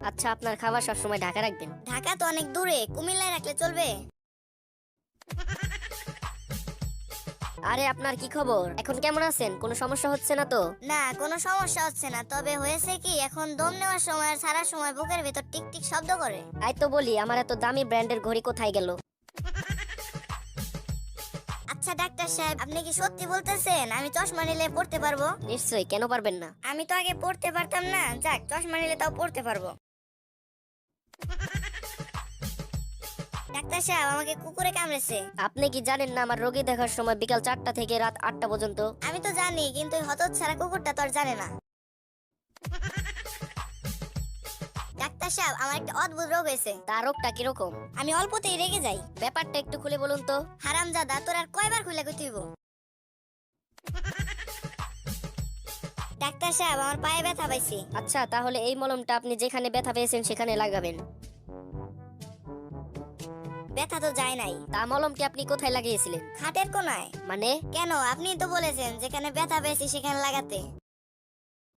আচ্ছা, আপনার খাবার সবসময় ঢাকা রাখবেন। ঢাকা তো অনেক দূরে, কুমিল্লায় রাখলে চলবে? আরে আপনার কি খবর? এখন কেমন আছেন? কোনো সমস্যা হচ্ছে না তো? না, কোনো সমস্যা হচ্ছে না। তবে হয়েছে কি, এখন দম নেওয়ার সময় আর ছাড়ার সময় বুকের ভিতর টিক টিক শব্দ করে। তাই তো বলি, আমার এত দামি ব্র্যান্ডের ঘড়ি কোথায় গেল? আচ্ছা ডাক্তার সাহেব, আপনি কি সত্যি বলতেছেন আমি চশমা নিলে পড়তে পারবো? নিশ্চয়ই, কেন পারবেন না? আমি তো আগে পড়তে পারতাম না, যাক চশমা নিলে তাও পড়তে পারবো। ডাক্তার সাহেব, আমাকে কুকুরে কামড়েছে। আপনি কি জানেন না আমার রোগী দেখার সময় বিকাল 4টা থেকে রাত 8টা পর্যন্ত? আমি তো জানি, কিন্তু ওই হতচ্ছাড়া কুকুরটা তো আর জানে না। ডাক্তার সাহেব, আমার একটা অদ্ভুত রোগ হয়েছে। তার রোগটা কিরকম? আমি অল্পতেই রেগে যাই। ব্যাপারটা একটু খুলে বলুন তো। হারামজাদা, তোর আর কয়বার খুলে কইতে হইব? ডাক্তার সাহেব, আমার পায়ে ব্যথা পাইছি। আচ্ছা, তাহলে এই মলমটা আপনি যেখানে ব্যথা পেয়েছেন সেখানে লাগাবেন। ব্যথা তো যায় নাই। তা মলমটি আপনি কোথায় লাগিয়েছিলেন? খাটের কোনায়। মানে? কেন, আপনি তো বলেছেন যেখানে ব্যথা পেয়েছি সেখানে লাগাতে।